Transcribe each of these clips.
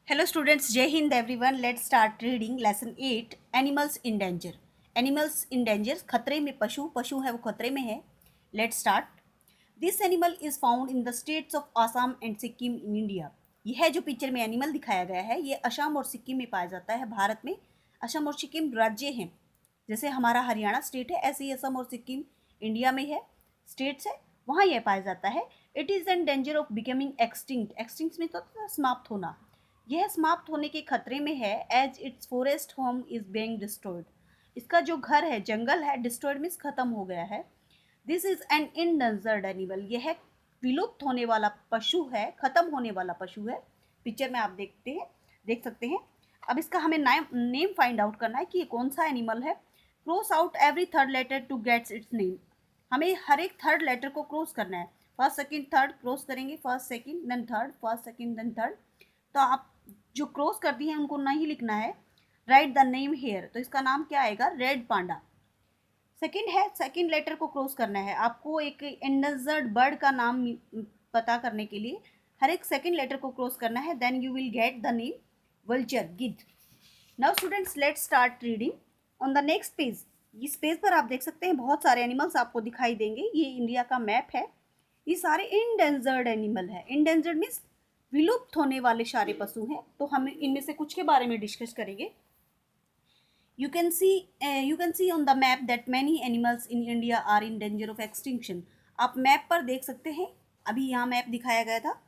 Hello students, Jai Hind everyone. Let's start reading lesson 8 Animals in Danger. Animals in Danger खतरे में पशु पशु है वो खतरे में है. Let's start. This animal is found in the states of Assam and Sikkim in India. यह जो पिक्चर में एनिमल दिखाया गया है ये असम और सिक्किम में पाया जाता है. भारत में असम और सिक्किम राज्य हैं. जैसे हमारा हरियाणा स्टेट है ऐसे ही असम और सिक्किम इंडिया में है, स्टेट्स है, वहाँ यह पाया जाता है. It is in danger of becoming extinct. Extinct में तो समाप्त होना. यह समाप्त होने के खतरे में है. As its forest home is being destroyed. इसका जो घर है जंगल है डिस्ट्रॉयड मीन्स खत्म हो गया है. This is an endangered animal. यह विलुप्त होने वाला पशु है, खत्म होने वाला पशु है. पिक्चर में आप देख सकते हैं. अब इसका हमें नेम फाइंड आउट करना है कि ये कौन सा एनिमल है. Cross out every third letter to gets its name. हमें हर एक थर्ड लेटर को क्रॉस करना है. फर्स्ट सेकंड थर्ड क्रॉस करेंगे. First second then third, first second then third. तो आप जो क्रॉस कर दी है उनको नहीं लिखना है. Right the name here. तो इसका नाम क्या आएगा? Red panda. सेकंड है, सेकंड लेटर को क्रॉस करना है आपको. एक एंडेंजर्ड बर्ड का नाम पता करने के लिए हर एक सेकंड लेटर को क्रॉस करना है. Then you will get the name vulture, गिद्ध. Now students let's start reading on the next page. इस पेज पर आप देख सकते हैं बहुत सारे एनिमल्स आपको दिखाई देंगे. ये इंडिया का मैप है. ये सारे इंडेंजर्ड एनिमल है. इंडेंजर्ड मीन्स विलुप्त होने वाले सारे पशु हैं. तो हम इनमें से कुछ के बारे में डिस्कस करेंगे. You can see on the map that many animals in India are in danger of extinction. आप मैप पर देख सकते हैं. अभी यहाँ मैप दिखाया गया था.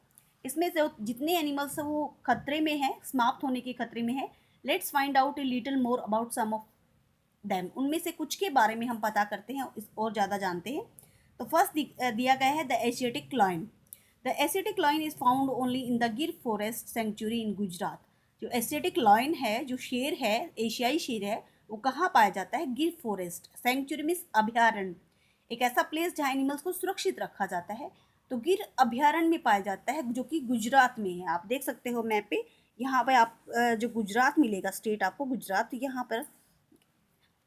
इसमें से जितने एनिमल्स हैं वो खतरे में हैं, समाप्त होने के खतरे में है. Let's find out a little more about some of them. उनमें से कुछ के बारे में हम पता करते हैं और ज़्यादा जानते हैं. तो फर्स्ट दिया गया है the Asiatic lion. The Asiatic lion is found only in the Gir forest century इन गुजरात. जो एशियाटिक लॉयन है, जो शेर है, एशियाई शेर है, वो कहाँ पाया जाता है? गिर फॉरेस्ट. सेंचुरी मीन्स अभयारण्य. एक ऐसा प्लेस जहाँ एनिमल्स को सुरक्षित रखा जाता है. तो गिर अभयारण्य में पाया जाता है जो कि गुजरात में है. आप देख सकते हो मैप पे. यहाँ पे आप जो गुजरात मिलेगा, स्टेट आपको गुजरात, यहाँ पर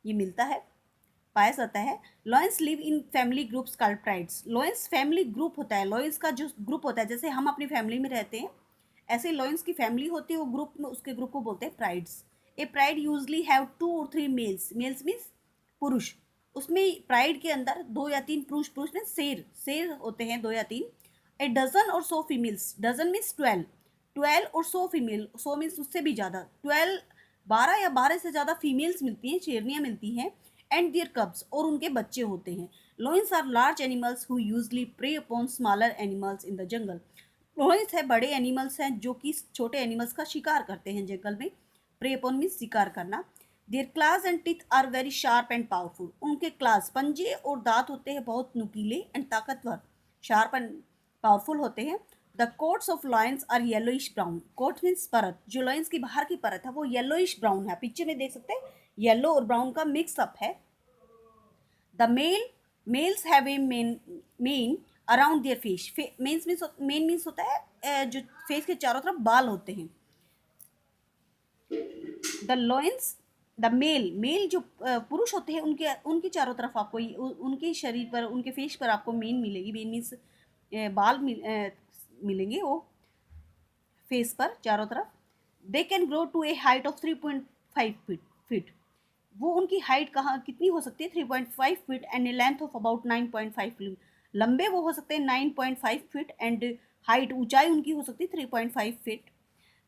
ये मिलता है, पाया जाता है. Lions live in family groups called prides. Lions family group होता है. लॉयंस का जो ग्रुप होता है, जैसे हम अपनी फैमिली में रहते हैं ऐसे लॉयंस की फैमिली होती है. वो ग्रुप में, उसके ग्रुप को बोलते हैं prides. A pride usually have 2 और 3 मेल्स. मेल्स मीन्स पुरुष. उसमें प्राइड के अंदर 2 या 3 पुरुष. पुरुष में शेर होते हैं 2 या 3. ए डजन और 100 फीमेल्स. Dozen means 12. 12 और 100 फीमेल. 100 मीन्स उससे भी ज़्यादा. 12 या 12 से ज़्यादा फीमेल्स मिलती हैं, शेरनियाँ मिलती हैं. एंड देयर कब्स, और उनके बच्चे होते हैं. Lions are large animals who usually prey upon smaller animals in the jungle. Lions है बड़े एनिमल्स हैं जो कि छोटे एनिमल्स का शिकार करते हैं जंगल में. प्रे अपॉन मीन्स शिकार करना. Their claws and teeth are very sharp and powerful. उनके क्लास, पंजे और दांत होते हैं बहुत नुकीले एंड ताकतवर. शार्प एंड पावरफुल होते हैं. The coats of lions are yellowish brown. Coat means परत. जो लॉयंस की बाहर की परत है वो येलोइश ब्राउन है. पिक्चर में देख सकते हैं येलो और ब्राउन का मिक्सअप है. The mails have A main around their face. Main means होता है जो फेस के चारों तरफ बाल होते हैं. द लॉयंस, द मेल जो पुरुष होते हैं उनके चारों तरफ आपको उनके शरीर पर, उनके फेस पर आपको मेन मिलेगी. मेन मीन्स बाल मिलेंगे वो फेस पर चारों तरफ. They can grow to a height of 3.5 feet. वो उनकी हाइट कहाँ कितनी हो सकती है? 3.5 feet. And a length of about 9.5 feet. लंबे वो हो सकते हैं 9.5 फीट. एंड हाइट, ऊंचाई उनकी हो सकती है 3.5 feet.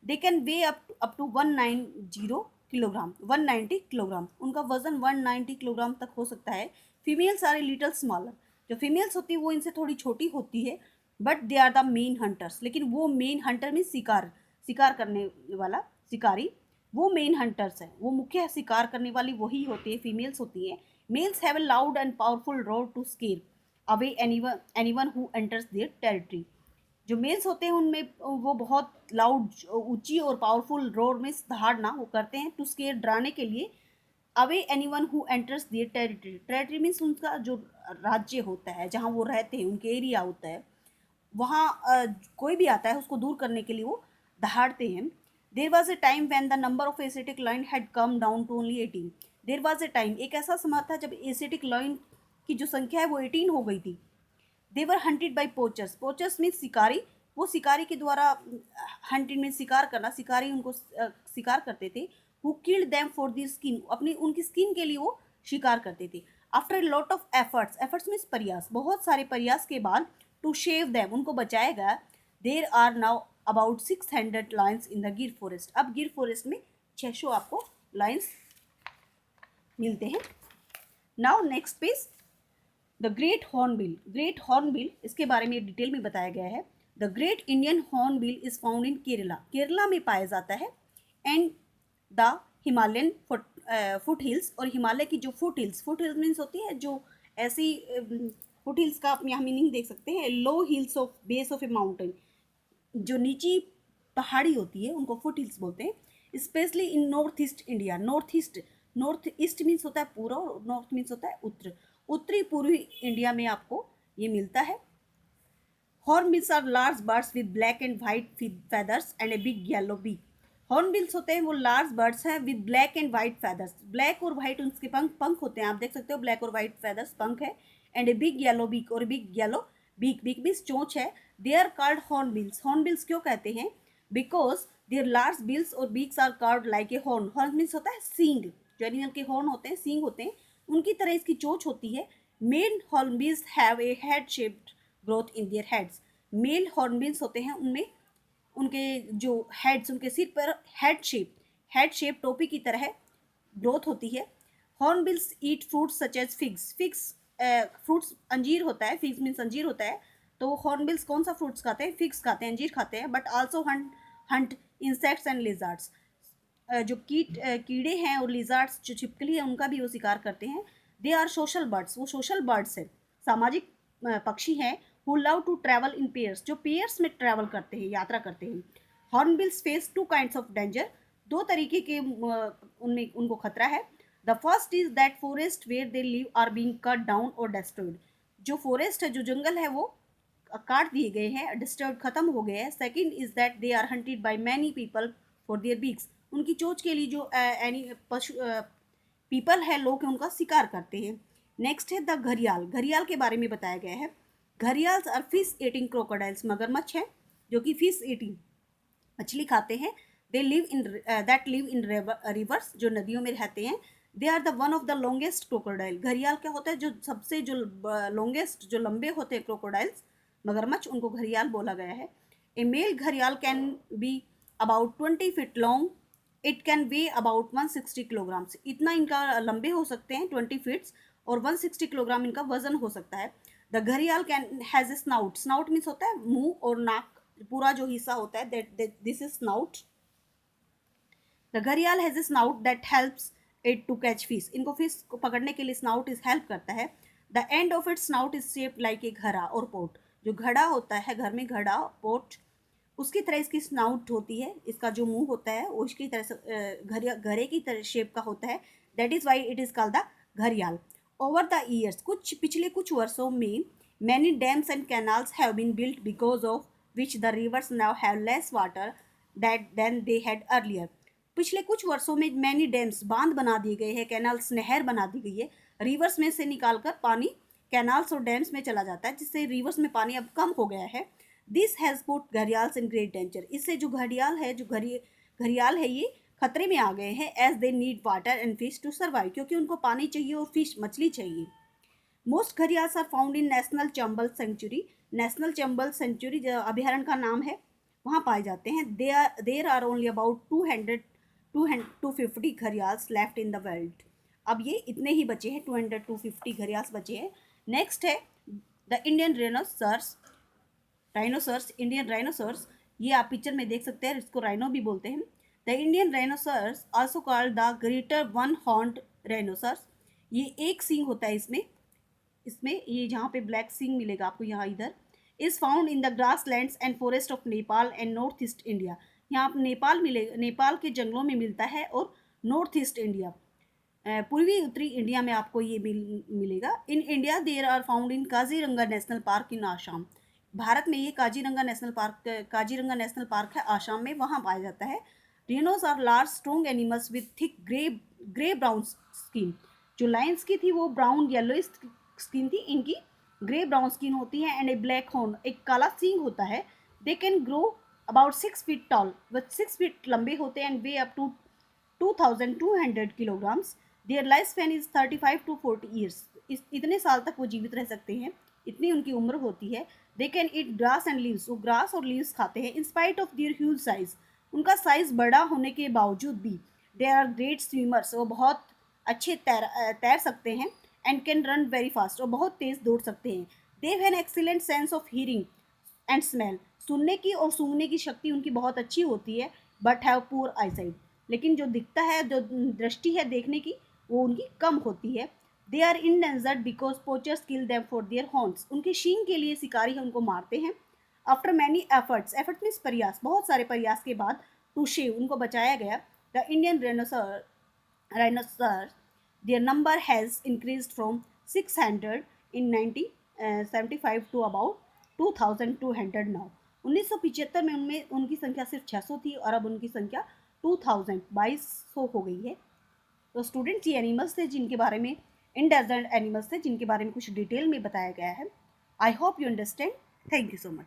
They can weigh up to 190 kilogram. 190 kilogram उनका वजन 190 किलोग्राम तक हो सकता है. Females are a little smaller. जो फीमेल्स होती है वो इनसे थोड़ी छोटी होती है. But they are the main hunters. लेकिन वो मेन हंटर में शिकार करने वाला शिकारी, वो मेन हंटर्स हैं. वो मुख्य शिकार करने वाली वही होती है, फीमेल्स होती हैं. Males have a loud and powerful roar to scare away anyone who enters their territory. जो मेल्स होते हैं उनमें वो बहुत लाउड, ऊंची और पावरफुल रोर में दहाड़ना वो करते हैं. टू स्केर, डराने के लिए. Away anyone who enters their territory. Territory means उनका जो राज्य होता है, जहाँ वो रहते हैं, उनके एरिया होता है, वहाँ कोई भी आता है उसको दूर करने के लिए वो दहाड़ते हैं. There was a time when the number of Asiatic lion had come down to only 18. There was a time, एक ऐसा समय था जब एसिटिक लॉइन की जो संख्या है वो 18 हो गई थी. They were hunted by poachers. Poachers means शिकारी. वो शिकारी के द्वारा हंटिंग में शिकार करना, शिकारी उनको शिकार करते थे। Who killed them for the skin, अपनी उनकी स्किन के लिए वो शिकार करते थे। After a lot of efforts, efforts means प्रयास, बहुत सारे प्रयास के बाद, टू शेव देम, उनको बचाया गया। There are now about 600 lions in the Gir forest. अब गिर फॉरेस्ट में 600 आपको लायंस मिलते हैं। Now next page, the great hornbill. Great hornbill, इसके बारे में डिटेल में बताया गया है। The great Indian hornbill is found in Kerala, Kerala में पाया जाता है। And the Himalayan foothills, और हिमालय की जो फुट हिल्स मीन्स होती है जो ऐसी फुट हिल्स का आप यहाँ मीनिंग देख सकते हैं, लो hills of base of A mountain, जो नीची पहाड़ी होती है उनको फुट हिल्स बोलते हैं। Specially in north east India, north east means होता है पूर्व और नॉर्थ मीन्स होता है उत्तरी पूर्वी इंडिया में आपको ये मिलता है। Hornbills are large birds with black and white feathers and a big yellow beak. Hornbills होते हैं वो लार्ज बर्ड्स हैं with black and white feathers, black और वाइट उनके पंख होते हैं, आप देख सकते हो ब्लैक और वाइट फेदर्स पंख है। And a big yellow beak, और big yellow beak, beak means चोंच है। They are called hornbills, hornbills क्यों कहते हैं? बिकॉज देयर लार्ज बिल्स और beaks are carved like a horn, horn means होता है सींग, जो एनिमल के हॉर्न होते हैं सींग होते हैं उनकी तरह इसकी चोंच होती है। Male hornbills have a head shaped growth in their heads, male hornbills होते हैं उनमें उनके जो हेड्स, उनके सिर पर हेड शेप टोपी की तरह ग्रोथ होती है। Hornbills eat fruits such as figs, fruits अंजीर होता है, फिग्स मीन्स अंजीर होता है, तो हॉर्नबिल्स कौन सा फ्रूट्स खाते हैं? फिग्स खाते हैं, अंजीर खाते हैं। But also Hunt insects and lizards, जो कीड़े हैं और लिजार्ड्स जो छिपकली है उनका भी वो शिकार करते हैं। दे आर सोशल बर्ड्स, वो सोशल बर्ड्स है, सामाजिक पक्षी हैं। Who love to travel in pairs, जो पेयर्स में ट्रैवल करते हैं, यात्रा करते हैं। Hornbills face 2 kinds of danger, 2 तरीके के उनमें उनको खतरा है। The first is that forest where they live are being cut down और डिस्ट्रॉयड, जो फॉरेस्ट है, जो जंगल है वो काट दिए गए हैं, डिस्ट्रॉयड खत्म हो गए हैं। Second is that they are hunted by many people for their beaks, उनकी चोंच के लिए जो पशु पीपल है, लोग उनका शिकार करते हैं। नेक्स्ट है द घड़ियाल, घड़ियाल के बारे में बताया गया है। Gharials are fish eating crocodiles, मगरमच्छ है जो कि फिश ईटिंग मछली खाते हैं। दे लिव इन रिवर्स, जो नदियों में रहते हैं। They are the one of the longest crocodile, घड़ियाल क्या होता है? जो सबसे जो लॉन्गेस्ट, जो लंबे होते हैं क्रोकोडाइल्स, मगरमच्छ, उनको घड़ियाल बोला गया है। ए मेल घड़ियाल can be about 20 feet long, it can way about 160 kilograms, इतना इनका लंबे हो सकते हैं 20 फीट्स, और 160 किलोग्राम इनका वजन हो सकता है। द घड़ियाल can has a snout, snout means होता है मुंह और नाक, पूरा जो हिस्सा होता है, that this is snout. The घड़ियाल has a snout that helps it to catch fish, इनको फिश को पकड़ने के लिए स्नाउट इस हेल्प करता है। The end of its snout is shaped like a ghada और पोट, जो घड़ा होता है, घर में घड़ा पोट, उसकी तरह इसकी स्नाउट होती है, इसका जो मुंह होता है वो उसकी तरह से घड़े की तरह शेप का होता है। That is why it is called the घड़ियाल। ओवर द ईयर्स, पिछले कुछ वर्षों में, many dams and canals have been built because of which the rivers now have less water than they had earlier. पिछले कुछ वर्षों में मैनी डैम्स, बांध बना दिए गए हैं, कैनाल्स, नहर बना दी गई है, रिवर्स में से निकालकर पानी कैनाल्स और डैम्स में चला जाता है, जिससे रिवर्स में पानी अब कम हो गया है। This has put gharials in great danger, इससे जो घड़ियाल है, जो घड़ियाल है, ये खतरे में आ गए हैं। As they need water and fish to survive, क्योंकि उनको पानी चाहिए और फिश, मछली चाहिए। Most gharials are found in national Chambal sanctuary, national Chambal sanctuary जो अभयारण्य का नाम है, वहाँ पाए जाते हैं। There are only about 250 gharials left in the world, अब ये इतने ही बचे हैं, 250 घड़ियाल्स बचे हैं। नेक्स्ट है द इंडियन राइनोसर्स, इंडियन राइनोसर्स, ये आप पिक्चर में देख सकते हैं, इसको राइनो भी बोलते हैं। The Indian rhinoceros also called the greater one horned rhinoceros, ये एक सींग होता है इसमें ये जहाँ पे ब्लैक सींग मिलेगा आपको यहाँ इधर, is found in the grass lands and forest of Nepal and north east India, यहाँ आप नेपाल के जंगलों में मिलता है, और नॉर्थ ईस्ट इंडिया, पूर्वी उत्तरी इंडिया में आपको ये मिलेगा। In India there are found in Kaziranga national park in Assam, Bharat में ये काजीरंगा नेशनल पार्क है आसाम में, वहाँ पाया जाता है। Rhinos are large strong animals with thick grey brown skin, जो लायंस की थी वो ब्राउन येलो स्किन थी, इनकी ग्रे ब्राउन स्किन होती है। एंड ए ब्लैक हॉर्न, एक काला सींग होता है, they can grow about 6 feet tall, वह 6 फीट लंबे होते हैं and weigh up to 2200 kilograms. Their life span is 35 to 40 years. इतने साल तक वो जीवित रह सकते हैं, इतनी उनकी उम्र होती है. They can eat grass and leaves, वो ग्रास और लीव्स खाते हैं. In spite of their huge size, उनका साइज बड़ा होने के बावजूद भी दे आर ग्रेट स्विमर्स, वो बहुत अच्छे तैर सकते हैं. And can run very fast, और बहुत तेज दौड़ सकते हैं. They have an excellent sense of hearing and smell, सुनने की और सूंघने की शक्ति उनकी बहुत अच्छी होती है. बट हैव पुअर आईसाइट, लेकिन जो दिखता है, जो दृष्टि है देखने की, वो उनकी कम होती है. They are endangered because poachers kill them for their horns, उनके शींग के लिए शिकारी उनको मारते हैं. After many efforts, effort means प्रयास, बहुत सारे प्रयास के बाद, टू शेव, उनको बचाया गया. The Indian rhinoceros, their number has increased from 600 in 1975 to about 2200 now. 1975 में उनमें उनकी संख्या सिर्फ 600 थी और अब उनकी संख्या 2200 हो गई है. तो स्टूडेंट्स, ये एनिमल्स थे जिनके बारे में, इंडेंजर्ड एनिमल्स थे जिनके बारे में कुछ डिटेल में बताया गया है. I hope you understand. Thank you so much.